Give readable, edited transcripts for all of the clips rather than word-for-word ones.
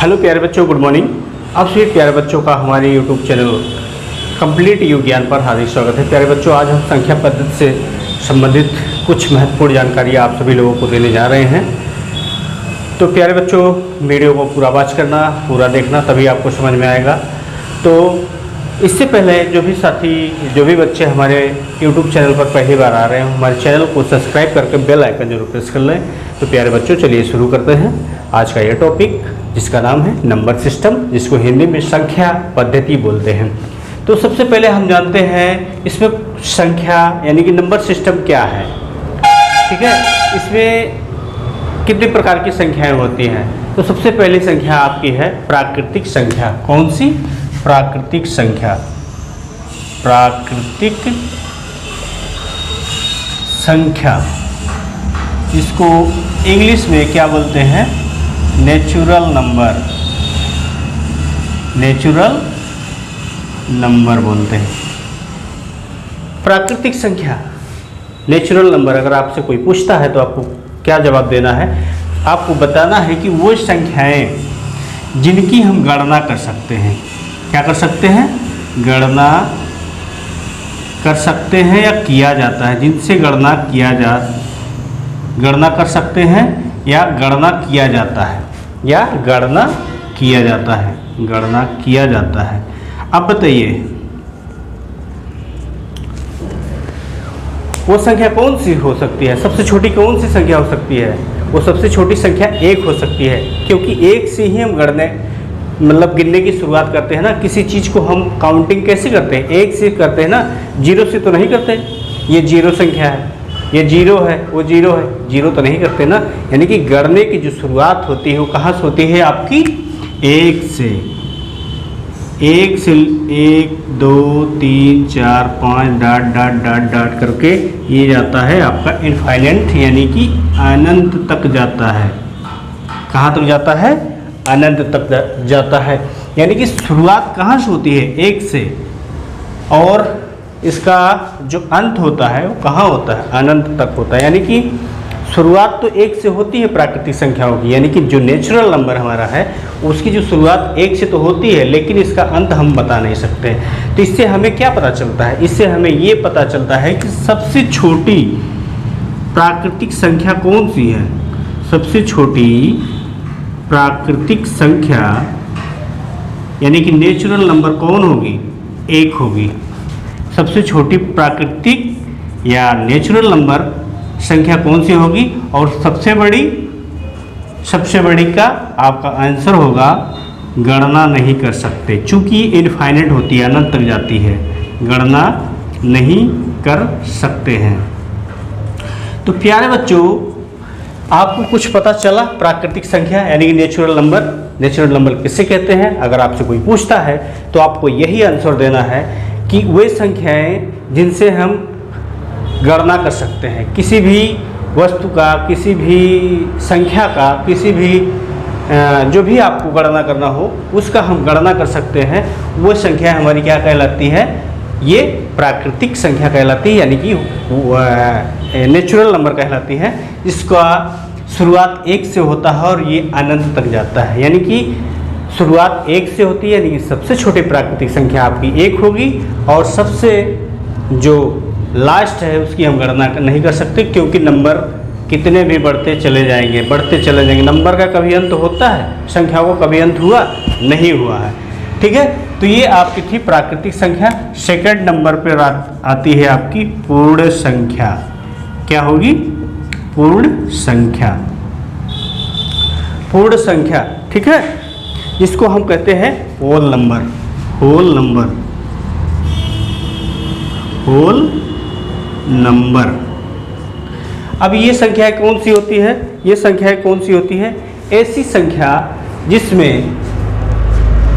Hello प्यारे बच्चों, good morning. आप सभी प्यारे बच्चों का हमारे यूट्यूब चैनल कंप्लीट यू ज्ञान पर हार्दिक स्वागत है। प्यारे बच्चों, आज हम संख्या पद्धति से संबंधित कुछ महत्वपूर्ण जानकारी आप सभी लोगों को देने जा रहे हैं। तो प्यारे बच्चों, वीडियो को पूरा वॉच करना, पूरा देखना, तभी आपको समझ में आएगा। तो इससे पहले जो भी बच्चे हमारे यूट्यूब चैनल पर पहली बार आ रहे हैं, हमारे चैनल को सब्सक्राइब करके बेल आइकन जरूर प्रेस कर लें। तो प्यारे बच्चों, चलिए शुरू करते हैं आज का ये टॉपिक, जिसका नाम है नंबर सिस्टम, जिसको हिंदी में संख्या पद्धति बोलते हैं। तो सबसे पहले हम जानते हैं इसमें संख्या यानी कि नंबर सिस्टम क्या है। ठीक है, इसमें कितने प्रकार की संख्याएं होती हैं। तो सबसे पहली संख्या आपकी है प्राकृतिक संख्या। कौन सी? प्राकृतिक संख्या। प्राकृतिक संख्या, इसको इंग्लिश में क्या बोलते हैं? Natural number. नेचुरल नंबर बोलते हैं प्राकृतिक संख्या, नेचुरल नंबर। अगर आपसे कोई पूछता है तो आपको क्या जवाब देना है? आपको बताना है कि वो संख्याएं जिनकी हम गणना कर सकते हैं। क्या कर सकते हैं? गणना कर सकते हैं या किया जाता है, जिनसे गणना कर सकते हैं या गणना किया जाता है, या गणना किया जाता है, गणना किया जाता है। अब बताइए वो संख्या कौन सी हो सकती है? सबसे छोटी कौन सी संख्या हो सकती है? वो सबसे छोटी संख्या 1 हो सकती है, क्योंकि 1 से ही हम गिनने की शुरुआत करते हैं ना। किसी चीज़ को हम काउंटिंग कैसे करते हैं? 1 से करते हैं ना, 0 से तो नहीं करते। ये 0 संख्या है, ये 0 है, वो 0 है, 0 तो नहीं करते ना। यानी कि गणने की जो शुरुआत होती है वो कहाँ से होती है? आपकी 1 से। 1 से 1 2 3 4 5 डॉट करके ये जाता है आपका इनफाइनाइट, यानी कि अनंत तक जाता है। कहाँ तक जाता है? अनंत तक जाता है। यानी कि शुरुआत कहाँ से होती है? 1 से, और इसका जो अंत होता है वो कहाँ होता है? अनंत तक होता है। यानी कि शुरुआत तो 1 से होती है प्राकृतिक संख्याओं की, यानी कि जो नेचुरल नंबर हमारा है उसकी जो शुरुआत 1 से तो होती है, लेकिन इसका अंत हम बता नहीं सकते। तो इससे हमें क्या पता चलता है? इससे हमें ये पता चलता है कि सबसे छोटी प्राकृतिक संख्या कौन सी है। सबसे छोटी प्राकृतिक संख्या यानी कि नेचुरल नंबर कौन होगी? 1 होगी। सबसे छोटी प्राकृतिक या नेचुरल नंबर संख्या कौन सी होगी? और सबसे बड़ी का आपका आंसर होगा गणना नहीं कर सकते, चूंकि इनफाइनाइट होती है, अनंत तक जाती है, गणना नहीं कर सकते हैं। तो प्यारे बच्चों, आपको कुछ पता चला प्राकृतिक संख्या यानी कि नेचुरल नंबर। नेचुरल नंबर किसे कहते हैं? अगर आपसे कोई पूछता है तो आपको यही आंसर देना है कि वे संख्याएं जिनसे हम गणना कर सकते हैं, किसी भी वस्तु का, किसी भी संख्या का, किसी भी जो भी आपको गणना करना हो उसका हम गणना कर सकते हैं। वो संख्या हमारी क्या कहलाती है? ये प्राकृतिक संख्या कहलाती है, यानी कि नेचुरल नंबर कहलाती है, जिसका शुरुआत 1 से होता है और ये अनंत तक जाता है। यानी कि शुरुआत 1 से होती है, यानी कि सबसे छोटी प्राकृतिक संख्या आपकी 1 होगी, और सबसे जो लास्ट है उसकी हम गणना नहीं कर सकते, क्योंकि नंबर कितने भी बढ़ते चले जाएंगे। नंबर का कभी अंत होता है? संख्या को कभी अंत हुआ? नहीं हुआ है। ठीक है, तो ये आपकी थी प्राकृतिक संख्या। सेकंड नंबर पर आती है आपकी पूर्ण संख्या। क्या होगी? पूर्ण संख्या। पूर्ण संख्या, ठीक है, जिसको हम कहते हैं whole number. Whole number, whole number. अब ये संख्याएं कौन सी होती है? ये संख्याएं कौन सी होती है? ऐसी संख्या जिसमें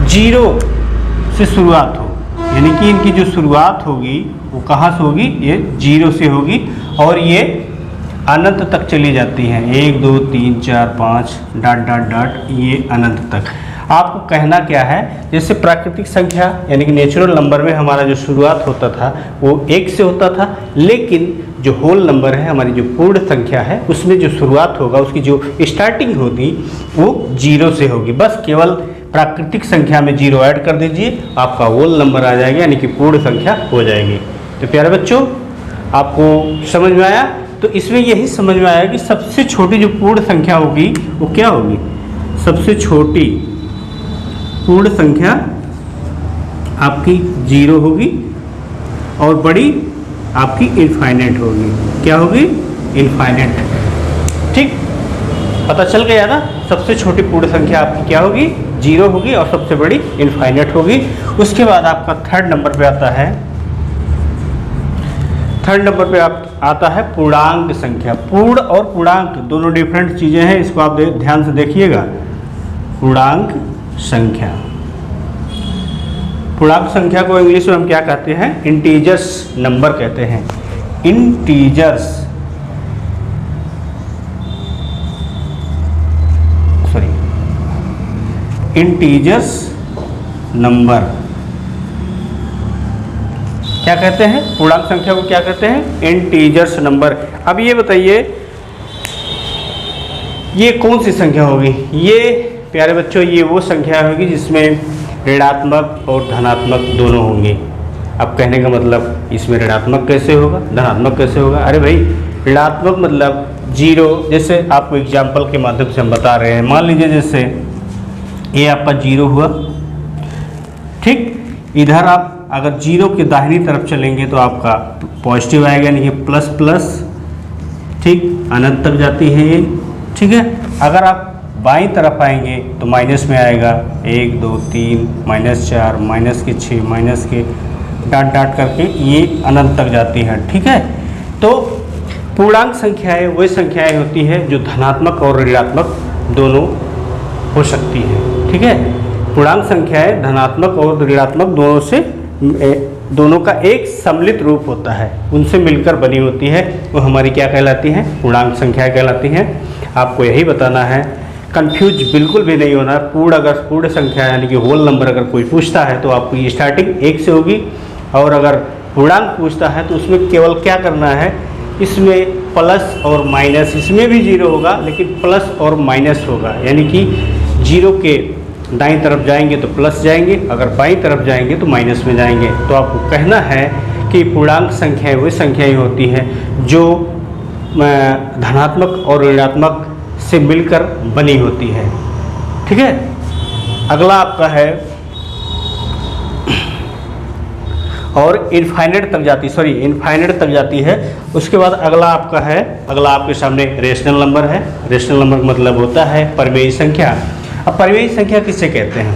0 से शुरुआत हो, यानी कि इनकी जो शुरुआत होगी वो कहाँ से होगी? ये 0 से होगी, और ये अनंत तक चली जाती हैं। 1 2 3 4 5 डॉट ये अनंत तक। आपको कहना क्या है? जैसे प्राकृतिक संख्या यानी कि नेचुरल नंबर में हमारा जो शुरुआत होता था वो 1 से होता था, लेकिन जो होल नंबर है, हमारी जो पूर्ण संख्या है, उसमें जो शुरुआत होगा, उसकी जो स्टार्टिंग होगी वो 0 से होगी। बस केवल प्राकृतिक संख्या में 0 ऐड कर दीजिए, आपका होल नंबर आ जाएगा, यानी कि पूर्ण संख्या हो जाएगी। तो प्यारे बच्चों, आपको समझ में आया? तो इसमें यही समझ में आया कि सबसे छोटी जो पूर्ण संख्या होगी वो क्या होगी? सबसे छोटी पूर्ण संख्या आपकी 0 होगी और बड़ी आपकी इनफाइनाइट होगी। क्या होगी? इनफाइनाइट। ठीक, पता चल गया ना? सबसे छोटी पूर्ण संख्या आपकी क्या होगी? 0 होगी और सबसे बड़ी इनफाइनाइट होगी। उसके बाद आपका थर्ड नंबर पे आता है, थर्ड नंबर पे आता है पूर्णांक संख्या। पूर्ण और पूर्णांक दोनों डिफरेंट चीज़ें हैं, इसको आप ध्यान से देखिएगा। पूर्णांक संख्या, पूर्णांक संख्या को इंग्लिश में हम क्या कहते हैं? इंटीजर्स नंबर कहते हैं। इंटीजर्स, सॉरी, इंटीजर्स नंबर क्या कहते हैं? पूर्णांक संख्या को क्या कहते हैं? Integers number. अब ये बताइए, ये कौन सी संख्या होगी? ये प्यारे बच्चों, ये वो संख्या होगी जिसमें ऋणात्मक और धनात्मक दोनों होंगे। अब कहने का मतलब, इसमें ऋणात्मक कैसे होगा, धनात्मक कैसे होगा? अरे भाई, ऋणात्मक मतलब 0, जैसे आपको एग्जाम्पल के माध्यम से हम बता रहे हैं। मान लीजिए जैसे ये आपका 0 हुआ, ठीक, इधर आप अगर 0 के दाहिनी तरफ चलेंगे तो आपका पॉजिटिव आएगा, यानी कि प्लस प्लस, ठीक, अनंत तक जाती है ये, ठीक है। अगर आप बाईं तरफ आएंगे तो माइनस में आएगा, 1 2 3 -4 माइनस के 6 माइनस के डाट डाट करके ये अनंत तक जाती हैं, ठीक है। तो पूर्णांक संख्याएं वही संख्याएं होती हैं जो धनात्मक और ऋणात्मक दोनों हो सकती हैं, ठीक है। पूर्णांक संख्याएं धनात्मक और ऋणात्मक दोनों का एक सम्मिलित रूप होता है, उनसे मिलकर बनी होती है, वो हमारी क्या कहलाती हैं? पूर्णांक संख्याएं कहलाती हैं। आपको यही बताना है, कंफ्यूज बिल्कुल भी नहीं होना। अगर पूर्ण संख्या यानी कि होल नंबर अगर कोई पूछता है तो आपकी स्टार्टिंग 1 से होगी, और अगर पूर्णांक पूछता है तो उसमें केवल क्या करना है, इसमें प्लस और माइनस, इसमें भी 0 होगा लेकिन प्लस और माइनस होगा, यानी कि 0 के दाईं तरफ जाएंगे तो प्लस जाएंगे, अगर बाईं तरफ जाएंगे तो माइनस में जाएंगे। तो आपको कहना है कि पूर्णांक संख्याएं वही संख्याएं होती हैं जो धनात्मक और ऋणात्मक से मिलकर बनी होती है, ठीक है। अगला आपका है, और इनफाइनाइट तक जाती है। उसके बाद अगला आपका है, अगला आपके सामने रेशनल नंबर है। रेशनल नंबर का मतलब होता है परिमेय संख्या। अब परिमेय संख्या किसे कहते हैं?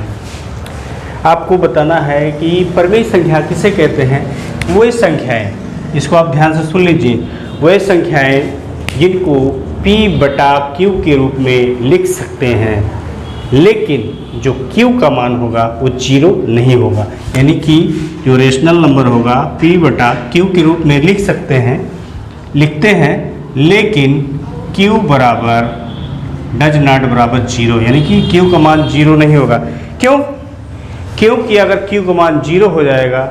आपको बताना है कि परिमेय संख्या किसे कहते हैं। वही संख्याएं, इसको आप ध्यान से सुन लीजिए, वही संख्याएं जिनको P/Q के रूप में लिख सकते हैं, लेकिन जो Q का मान होगा वो 0 नहीं होगा। यानी कि जो रेशनल नंबर होगा P/Q के रूप में लिखते हैं, लेकिन Q बराबर डज नॉट बराबर 0, यानी कि Q का मान 0 नहीं होगा। क्यों? क्योंकि अगर Q का मान 0 हो जाएगा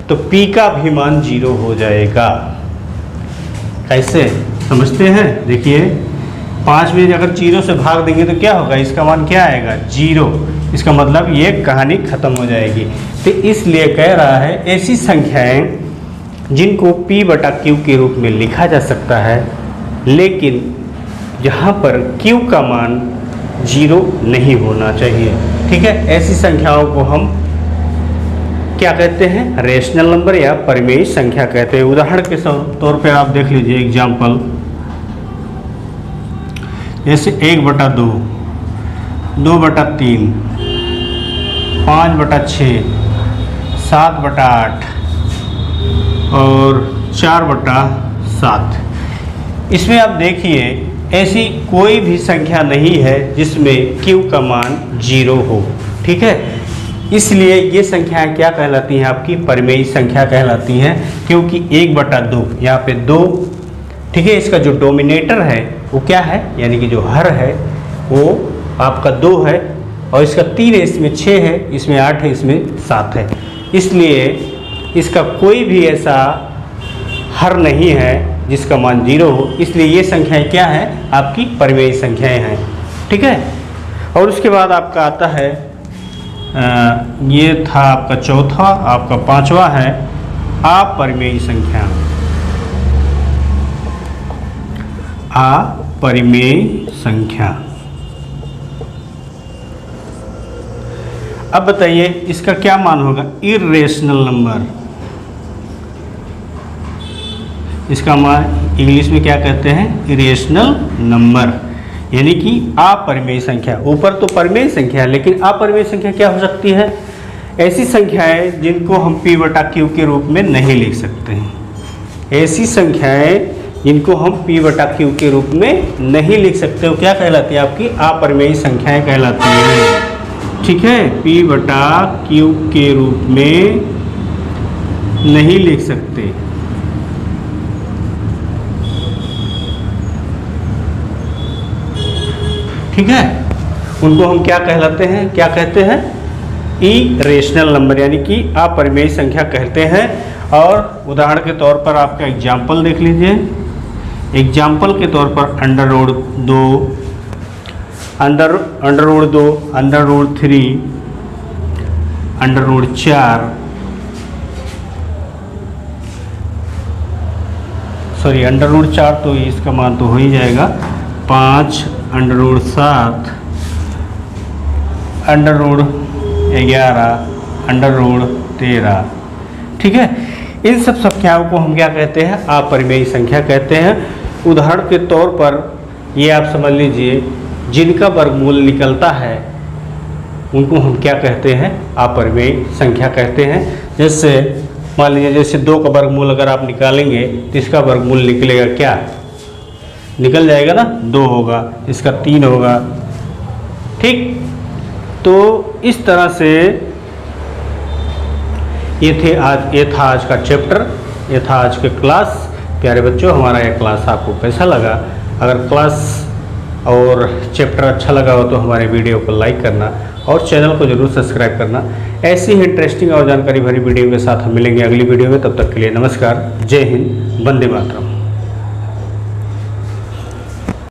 तो P का भी मान 0 हो जाएगा। कैसे समझते हैं? देखिए, 5 में अगर 0 से भाग देंगे तो क्या होगा? इसका मान क्या आएगा? 0। इसका मतलब ये कहानी खत्म हो जाएगी। तो इसलिए कह रहा है, ऐसी संख्याएं जिनको P/Q के रूप में लिखा जा सकता है, लेकिन जहाँ पर Q का मान 0 नहीं होना चाहिए, ठीक है, ऐसी संख्याओं को हम क्या कहते हैं? रेशनल नंबर या परिमेय संख्या कहते हैं। उदाहरण के तौर पर आप देख लीजिए एग्जाम्पल, जैसे 1/2, 2/3, 5/6, 7/8 और 4/7। इसमें आप देखिए, ऐसी कोई भी संख्या नहीं है जिसमें Q का मान 0 हो, ठीक है। इसलिए ये संख्याएं क्या कहलाती हैं? आपकी परिमेय संख्या कहलाती हैं, क्योंकि 1/2 यहाँ पे 2, ठीक है, इसका जो डोमिनेटर है वो क्या है, यानी कि जो हर है वो आपका 2 है, और इसका 3 है, इसमें 6 है, इसमें 8 है, इसमें 7 है। इसलिए इसका कोई भी ऐसा हर नहीं है जिसका मान 0 हो, इसलिए ये संख्याएं क्या हैं, आपकी परिमेय संख्याएं हैं। ठीक है। और उसके बाद आपका आता है ये था आपका चौथा, आपका पांचवा है अपरिमेय संख्या। अपरिमेय संख्या। अब बताइए इसका क्या मान होगा, इर्रेशनल नंबर। इसका मान इंग्लिश में क्या कहते हैं, इरेशनल नंबर, यानी कि अपरिमेय संख्या। ऊपर तो परिमेय संख्या है, लेकिन अपरिमेय संख्या क्या हो सकती है, ऐसी संख्याएं जिनको हम p बटा q के रूप में नहीं लिख सकते हैं। ऐसी संख्याएं जिनको हम p बटा q के रूप में नहीं लिख सकते हो, क्या कहलाती है, आपकी अपरिमेय संख्याएं कहलाती हैं। ठीक है, p बटा q के रूप में नहीं लिख सकते। ठीक है, उनको हम क्या कहलाते हैं, क्या कहते हैं, इरेशनल नंबर, यानी कि अपरिमेय संख्या कहते हैं। और उदाहरण के तौर पर आपका एग्जाम्पल देख लीजिए। एग्जाम्पल के तौर पर under root 2, under root 2, under root 3, under root 4, sorry under root 4 तो इसका मान तो हो ही जाएगा, 5, under root 7, under root 11, under root 13। ठीक है, इन सब संख्याओं को हम क्या कहते हैं, अपरिमेय संख्या कहते हैं। उदाहरण के तौर पर ये आप समझ लीजिए, जिनका वर्गमूल निकलता है उनको हम क्या कहते हैं, अपरिमेय संख्या कहते हैं। जैसे मान लीजिए, जैसे 2 का वर्गमूल अगर आप निकालेंगे तो इसका वर्गमूल निकलेगा, क्या निकल जाएगा ना, 2 होगा, इसका 3 होगा। ठीक, तो इस तरह से ये था आज का चैप्टर, ये था आज के क्लास। प्यारे बच्चों, हमारा यह क्लास आपको कैसा लगा? अगर क्लास और चैप्टर अच्छा लगा हो तो हमारे वीडियो को लाइक करना और चैनल को जरूर सब्सक्राइब करना। ऐसी ही इंटरेस्टिंग और जानकारी भरी वीडियो के साथ हम मिलेंगे अगली वीडियो में। तब तक के लिए नमस्कार, जय हिंद, वंदे मातरम।